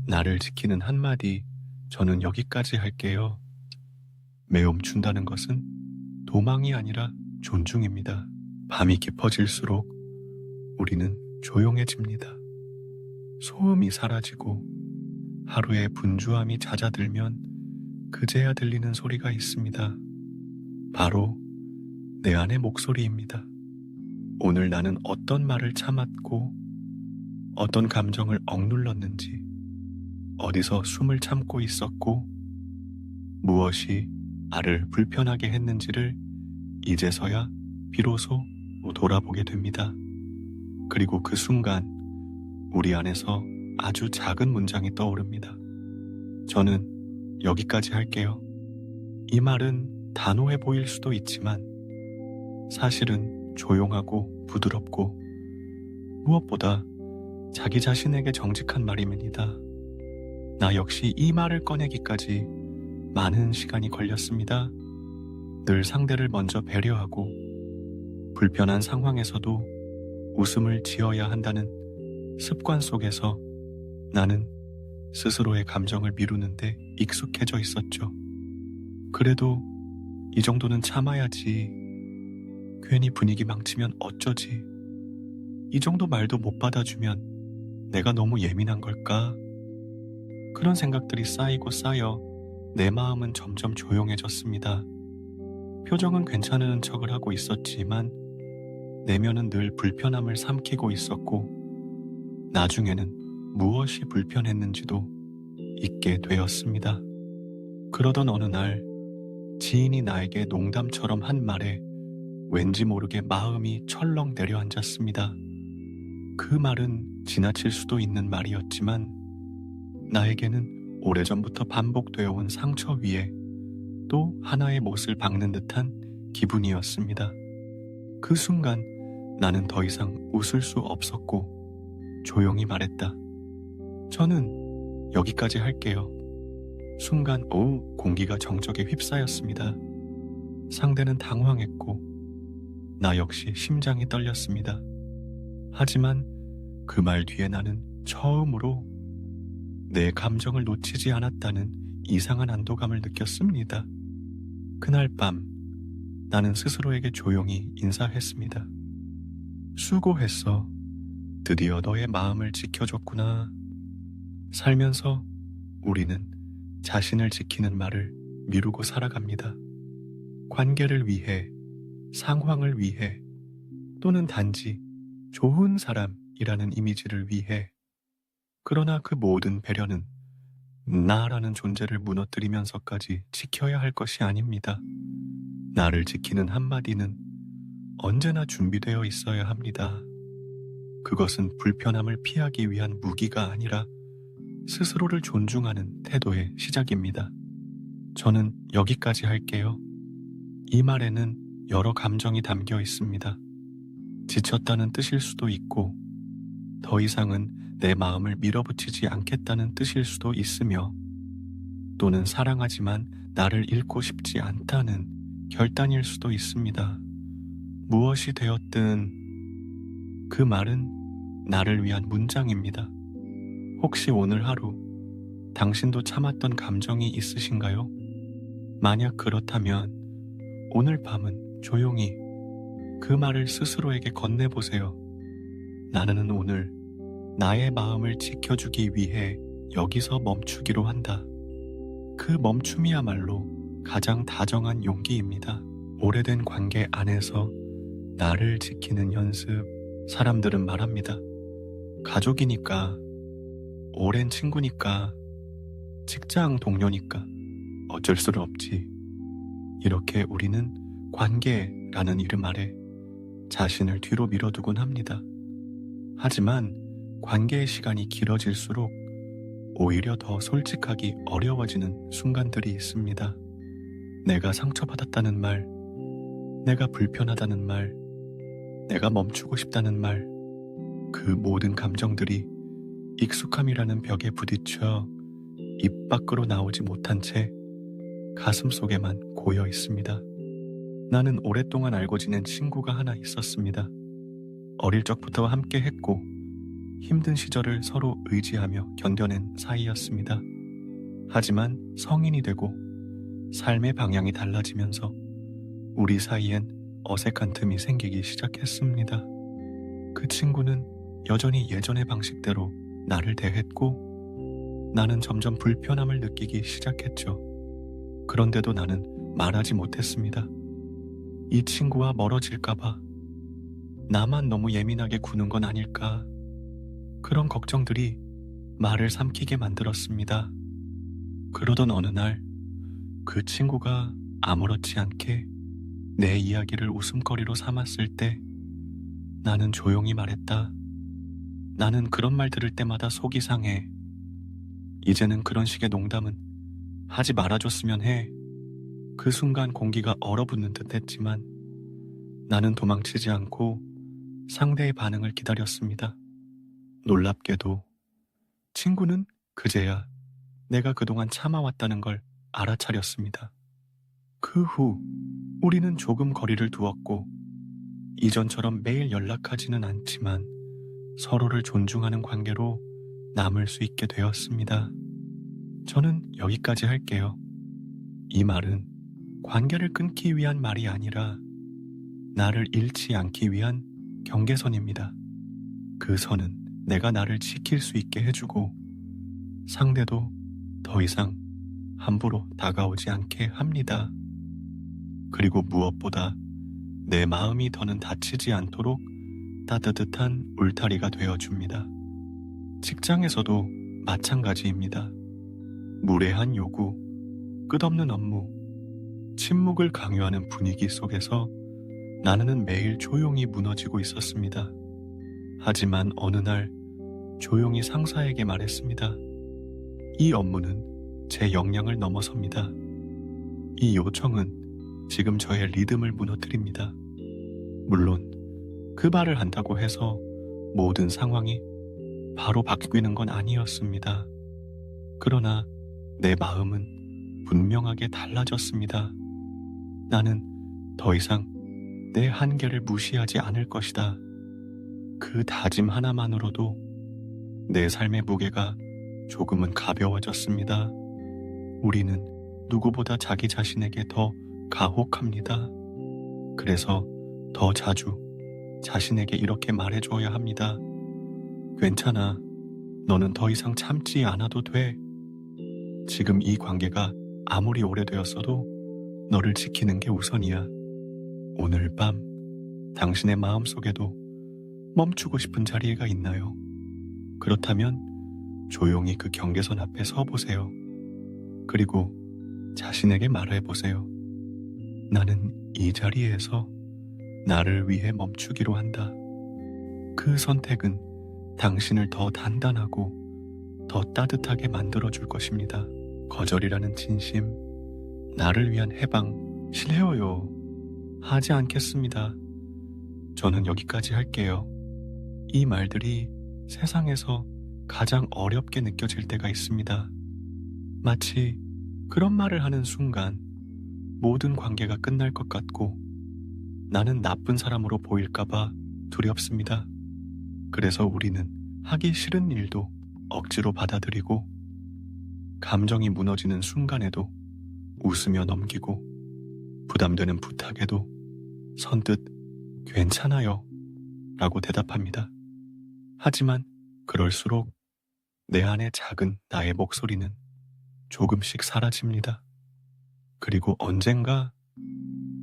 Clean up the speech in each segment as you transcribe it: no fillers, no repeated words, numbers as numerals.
나를 지키는 한마디, 저는 여기까지 할게요. 매움 준다는 것은 도망이 아니라 존중입니다. 밤이 깊어질수록 우리는 조용해집니다. 소음이 사라지고 하루의 분주함이 잦아들면 그제야 들리는 소리가 있습니다. 바로 내 안의 목소리입니다. 오늘 나는 어떤 말을 참았고 어떤 감정을 억눌렀는지, 어디서 숨을 참고 있었고 무엇이 나를 불편하게 했는지를 이제서야 비로소 돌아보게 됩니다. 그리고 그 순간 우리 안에서 아주 작은 문장이 떠오릅니다. 저는 여기까지 할게요. 이 말은 단호해 보일 수도 있지만 사실은 조용하고 부드럽고 무엇보다 자기 자신에게 정직한 말입니다. 나 역시 이 말을 꺼내기까지 많은 시간이 걸렸습니다. 늘 상대를 먼저 배려하고 불편한 상황에서도 웃음을 지어야 한다는 습관 속에서 나는 스스로의 감정을 미루는데 익숙해져 있었죠. 그래도 이 정도는 참아야지. 괜히 분위기 망치면 어쩌지? 이 정도 말도 못 받아주면 내가 너무 예민한 걸까? 그런 생각들이 쌓이고 쌓여 내 마음은 점점 조용해졌습니다. 표정은 괜찮은 척을 하고 있었지만 내면은 늘 불편함을 삼키고 있었고 나중에는 무엇이 불편했는지도 잊게 되었습니다. 그러던 어느 날 지인이 나에게 농담처럼 한 말에 왠지 모르게 마음이 철렁 내려앉았습니다. 그 말은 지나칠 수도 있는 말이었지만 나에게는 오래전부터 반복되어 온 상처 위에 또 하나의 못을 박는 듯한 기분이었습니다. 그 순간 나는 더 이상 웃을 수 없었고 조용히 말했다. 저는 여기까지 할게요. 순간 공기가 정적에 휩싸였습니다. 상대는 당황했고 나 역시 심장이 떨렸습니다. 하지만 그 말 뒤에 나는 처음으로 내 감정을 놓치지 않았다는 이상한 안도감을 느꼈습니다. 그날 밤 나는 스스로에게 조용히 인사했습니다. 수고했어. 드디어 너의 마음을 지켜줬구나. 살면서 우리는 자신을 지키는 말을 미루고 살아갑니다. 관계를 위해, 상황을 위해, 또는 단지 좋은 사람이라는 이미지를 위해. 그러나 그 모든 배려는 나라는 존재를 무너뜨리면서까지 지켜야 할 것이 아닙니다. 나를 지키는 한마디는 언제나 준비되어 있어야 합니다. 그것은 불편함을 피하기 위한 무기가 아니라 스스로를 존중하는 태도의 시작입니다. 저는 여기까지 할게요. 이 말에는 여러 감정이 담겨 있습니다. 지쳤다는 뜻일 수도 있고 더 이상은 내 마음을 밀어붙이지 않겠다는 뜻일 수도 있으며 또는 사랑하지만 나를 잃고 싶지 않다는 결단일 수도 있습니다. 무엇이 되었든 그 말은 나를 위한 문장입니다. 혹시 오늘 하루 당신도 참았던 감정이 있으신가요? 만약 그렇다면 오늘 밤은 조용히 그 말을 스스로에게 건네보세요. 나는 오늘 나의 마음을 지켜주기 위해 여기서 멈추기로 한다. 그 멈춤이야말로 가장 다정한 용기입니다. 오래된 관계 안에서 나를 지키는 연습, 사람들은 말합니다. 가족이니까, 오랜 친구니까, 직장 동료니까 어쩔 수 없지. 이렇게 우리는 관계라는 이름 아래 자신을 뒤로 밀어두곤 합니다. 하지만 관계의 시간이 길어질수록 오히려 더 솔직하기 어려워지는 순간들이 있습니다. 내가 상처받았다는 말, 내가 불편하다는 말, 내가 멈추고 싶다는 말, 그 모든 감정들이 익숙함이라는 벽에 부딪혀 입 밖으로 나오지 못한 채 가슴 속에만 고여 있습니다. 나는 오랫동안 알고 지낸 친구가 하나 있었습니다. 어릴 적부터 함께 했고 힘든 시절을 서로 의지하며 견뎌낸 사이였습니다. 하지만 성인이 되고 삶의 방향이 달라지면서 우리 사이엔 어색한 틈이 생기기 시작했습니다. 그 친구는 여전히 예전의 방식대로 나를 대했고 나는 점점 불편함을 느끼기 시작했죠. 그런데도 나는 말하지 못했습니다. 이 친구와 멀어질까봐, 나만 너무 예민하게 구는 건 아닐까, 그런 걱정들이 말을 삼키게 만들었습니다. 그러던 어느 날 그 친구가 아무렇지 않게 내 이야기를 웃음거리로 삼았을 때 나는 조용히 말했다. 나는 그런 말 들을 때마다 속이 상해. 이제는 그런 식의 농담은 하지 말아줬으면 해. 그 순간 공기가 얼어붙는 듯 했지만 나는 도망치지 않고 상대의 반응을 기다렸습니다. 놀랍게도 친구는 그제야 내가 그동안 참아왔다는 걸 알아차렸습니다. 그 후 우리는 조금 거리를 두었고 이전처럼 매일 연락하지는 않지만 서로를 존중하는 관계로 남을 수 있게 되었습니다. 저는 여기까지 할게요. 이 말은 관계를 끊기 위한 말이 아니라 나를 잃지 않기 위한 경계선입니다. 그 선은 내가 나를 지킬 수 있게 해주고 상대도 더 이상 함부로 다가오지 않게 합니다. 그리고 무엇보다 내 마음이 더는 다치지 않도록 따뜻한 울타리가 되어줍니다. 직장에서도 마찬가지입니다. 무례한 요구, 끝없는 업무, 침묵을 강요하는 분위기 속에서 나는 매일 조용히 무너지고 있었습니다. 하지만 어느 날 조용히 상사에게 말했습니다. 이 업무는 제 역량을 넘어섭니다. 이 요청은 지금 저의 리듬을 무너뜨립니다. 물론 그 말을 한다고 해서 모든 상황이 바로 바뀌는 건 아니었습니다. 그러나 내 마음은 분명하게 달라졌습니다. 나는 더 이상 내 한계를 무시하지 않을 것이다. 그 다짐 하나만으로도 내 삶의 무게가 조금은 가벼워졌습니다. 우리는 누구보다 자기 자신에게 더 가혹합니다. 그래서 더 자주 자신에게 이렇게 말해줘야 합니다. 괜찮아. 너는 더 이상 참지 않아도 돼. 지금 이 관계가 아무리 오래되었어도 너를 지키는 게 우선이야. 오늘 밤 당신의 마음속에도 멈추고 싶은 자리가 있나요? 그렇다면 조용히 그 경계선 앞에 서 보세요. 그리고 자신에게 말해보세요. 나는 이 자리에서 나를 위해 멈추기로 한다. 그 선택은 당신을 더 단단하고 더 따뜻하게 만들어줄 것입니다. 거절이라는 진심, 나를 위한 해방, 실례어요. 하지 않겠습니다. 저는 여기까지 할게요. 이 말들이 세상에서 가장 어렵게 느껴질 때가 있습니다. 마치 그런 말을 하는 순간 모든 관계가 끝날 것 같고 나는 나쁜 사람으로 보일까봐 두렵습니다. 그래서 우리는 하기 싫은 일도 억지로 받아들이고 감정이 무너지는 순간에도 웃으며 넘기고 부담되는 부탁에도 선뜻 괜찮아요 라고 대답합니다. 하지만 그럴수록 내 안의 작은 나의 목소리는 조금씩 사라집니다. 그리고 언젠가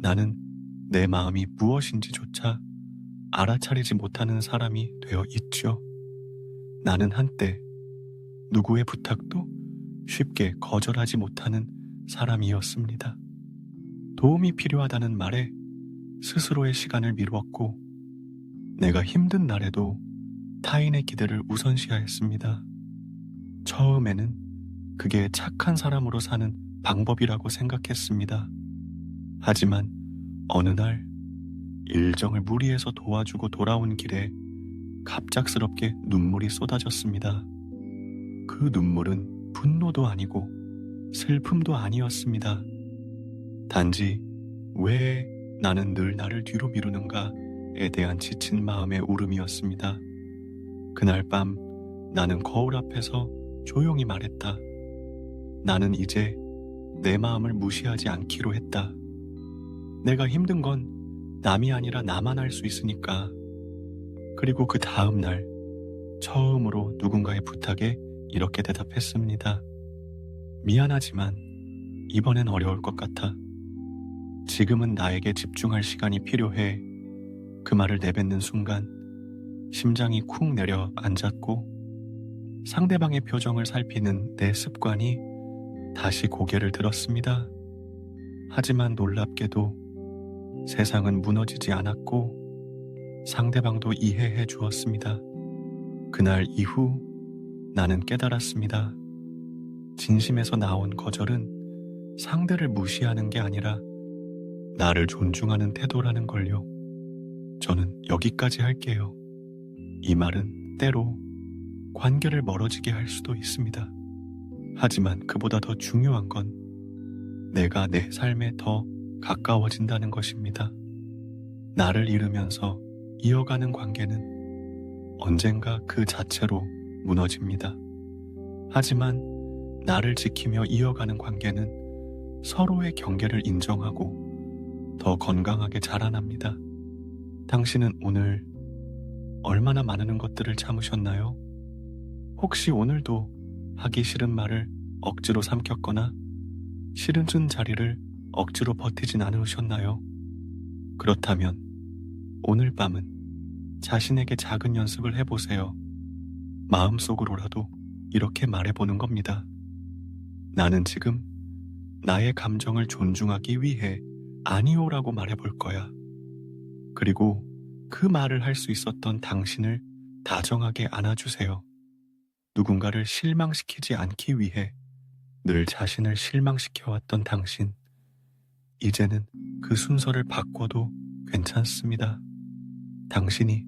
나는 내 마음이 무엇인지조차 알아차리지 못하는 사람이 되어 있죠. 나는 한때 누구의 부탁도 쉽게 거절하지 못하는 사람이었습니다. 도움이 필요하다는 말에 스스로의 시간을 미루었고 내가 힘든 날에도 타인의 기대를 우선시하였습니다. 처음에는 그게 착한 사람으로 사는 방법이라고 생각했습니다. 하지만 어느 날 일정을 무리해서 도와주고 돌아온 길에 갑작스럽게 눈물이 쏟아졌습니다. 그 눈물은 분노도 아니고 슬픔도 아니었습니다. 단지 왜 나는 늘 나를 뒤로 미루는가에 대한 지친 마음의 울음이었습니다. 그날 밤 나는 거울 앞에서 조용히 말했다. 나는 이제 내 마음을 무시하지 않기로 했다. 내가 힘든 건 남이 아니라 나만 알 수 있으니까. 그리고 그 다음 날 처음으로 누군가의 부탁에 이렇게 대답했습니다. 미안하지만 이번엔 어려울 것 같아. 지금은 나에게 집중할 시간이 필요해. 그 말을 내뱉는 순간 심장이 쿵 내려앉았고 상대방의 표정을 살피는 내 습관이 다시 고개를 들었습니다. 하지만 놀랍게도 세상은 무너지지 않았고 상대방도 이해해 주었습니다. 그날 이후 나는 깨달았습니다. 진심에서 나온 거절은 상대를 무시하는 게 아니라 나를 존중하는 태도라는 걸요. 저는 여기까지 할게요. 이 말은 때로 관계를 멀어지게 할 수도 있습니다. 하지만 그보다 더 중요한 건 내가 내 삶에 더 가까워진다는 것입니다. 나를 잃으면서 이어가는 관계는 언젠가 그 자체로 무너집니다. 하지만 나를 지키며 이어가는 관계는 서로의 경계를 인정하고 더 건강하게 자라납니다. 당신은 오늘 얼마나 많은 것들을 참으셨나요? 혹시 오늘도 하기 싫은 말을 억지로 삼켰거나 싫은 자리를 억지로 버티진 않으셨나요? 그렇다면 오늘 밤은 자신에게 작은 연습을 해보세요. 마음속으로라도 이렇게 말해보는 겁니다. 나는 지금 나의 감정을 존중하기 위해 아니오라고 말해볼 거야. 그리고 그 말을 할 수 있었던 당신을 다정하게 안아주세요. 누군가를 실망시키지 않기 위해 늘 자신을 실망시켜왔던 당신, 이제는 그 순서를 바꿔도 괜찮습니다. 당신이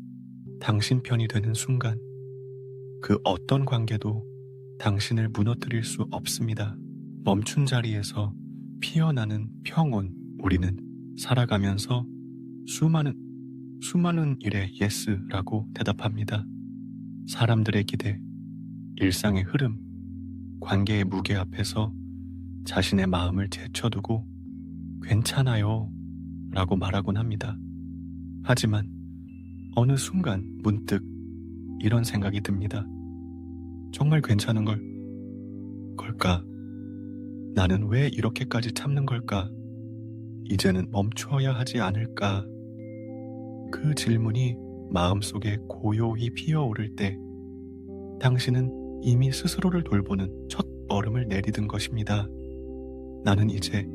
당신 편이 되는 순간 그 어떤 관계도 당신을 무너뜨릴 수 없습니다. 멈춘 자리에서 피어나는 평온. 우리는 살아가면서 수많은 일에 예스라고 대답합니다. 사람들의 기대, 일상의 흐름, 관계의 무게 앞에서 자신의 마음을 제쳐두고 괜찮아요 라고 말하곤 합니다. 하지만 어느 순간 문득 이런 생각이 듭니다. 정말 괜찮은 걸까? 나는 왜 이렇게까지 참는 걸까? 이제는 멈춰야 하지 않을까? 그 질문이 마음속에 고요히 피어오를 때 당신은 이미 스스로를 돌보는 첫 걸음을 내디딘 것입니다. 나는 이제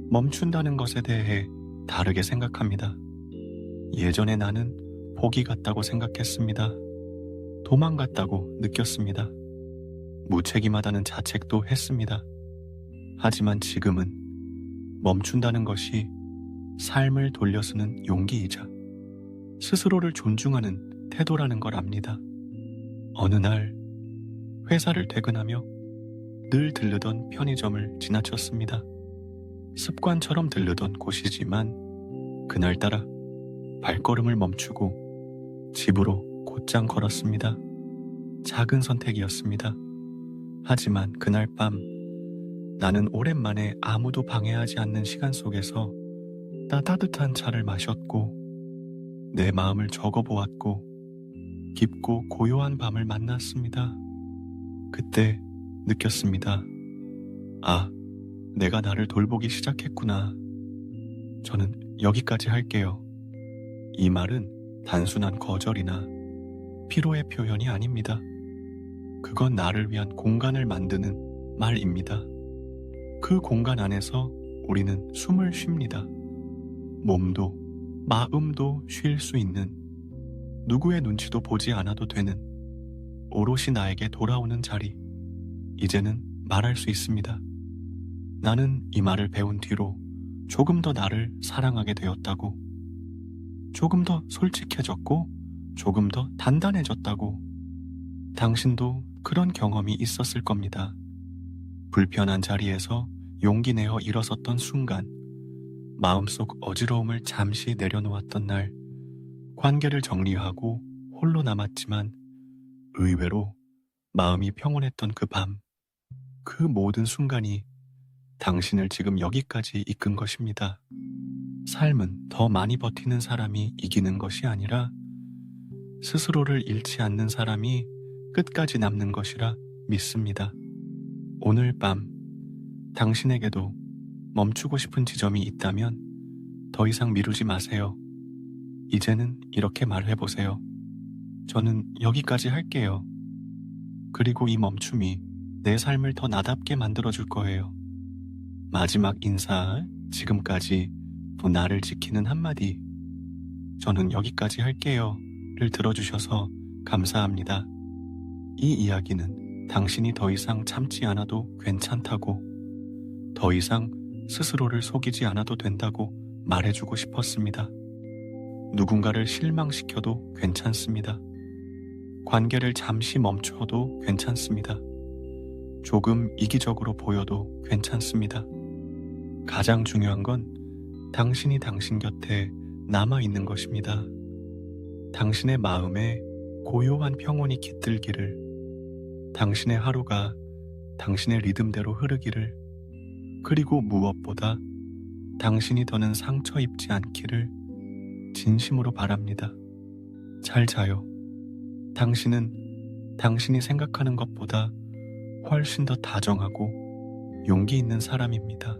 멈춘다는 것에 대해 다르게 생각합니다. 예전에 나는 포기 같다고 생각했습니다. 도망갔다고 느꼈습니다. 무책임하다는 자책도 했습니다. 하지만 지금은 멈춘다는 것이 삶을 돌려쓰는 용기이자 스스로를 존중하는 태도라는 걸 압니다. 어느 날 회사를 퇴근하며 늘 들르던 편의점을 지나쳤습니다. 습관처럼 들르던 곳이지만 그날따라 발걸음을 멈추고 집으로 곧장 걸었습니다. 작은 선택이었습니다. 하지만 그날 밤 나는 오랜만에 아무도 방해하지 않는 시간 속에서 따뜻한 차를 마셨고 내 마음을 적어보았고 깊고 고요한 밤을 만났습니다. 그때 느꼈습니다. 아, 내가 나를 돌보기 시작했구나. 저는 여기까지 할게요. 이 말은 단순한 거절이나 피로의 표현이 아닙니다. 그건 나를 위한 공간을 만드는 말입니다. 그 공간 안에서 우리는 숨을 쉽니다. 몸도 마음도 쉴 수 있는, 누구의 눈치도 보지 않아도 되는 오롯이 나에게 돌아오는 자리. 이제는 말할 수 있습니다. 나는 이 말을 배운 뒤로 조금 더 나를 사랑하게 되었다고, 조금 더 솔직해졌고 조금 더 단단해졌다고. 당신도 그런 경험이 있었을 겁니다. 불편한 자리에서 용기 내어 일어섰던 순간, 마음속 어지러움을 잠시 내려놓았던 날, 관계를 정리하고 홀로 남았지만 의외로 마음이 평온했던 그 밤, 그 모든 순간이 당신을 지금 여기까지 이끈 것입니다. 삶은 더 많이 버티는 사람이 이기는 것이 아니라 스스로를 잃지 않는 사람이 끝까지 남는 것이라 믿습니다. 오늘 밤 당신에게도 멈추고 싶은 지점이 있다면 더 이상 미루지 마세요. 이제는 이렇게 말해보세요. 저는 여기까지 할게요. 그리고 이 멈춤이 내 삶을 더 나답게 만들어줄 거예요. 마지막 인사, 지금까지 나를 지키는 한마디, 저는 여기까지 할게요.를 들어주셔서 감사합니다. 이 이야기는 당신이 더 이상 참지 않아도 괜찮다고, 더 이상 스스로를 속이지 않아도 된다고 말해주고 싶었습니다. 누군가를 실망시켜도 괜찮습니다. 관계를 잠시 멈춰도 괜찮습니다. 조금 이기적으로 보여도 괜찮습니다. 가장 중요한 건 당신이 당신 곁에 남아있는 것입니다. 당신의 마음에 고요한 평온이 깃들기를, 당신의 하루가 당신의 리듬대로 흐르기를, 그리고 무엇보다 당신이 더는 상처 입지 않기를 진심으로 바랍니다. 잘 자요. 당신은 당신이 생각하는 것보다 훨씬 더 다정하고 용기 있는 사람입니다.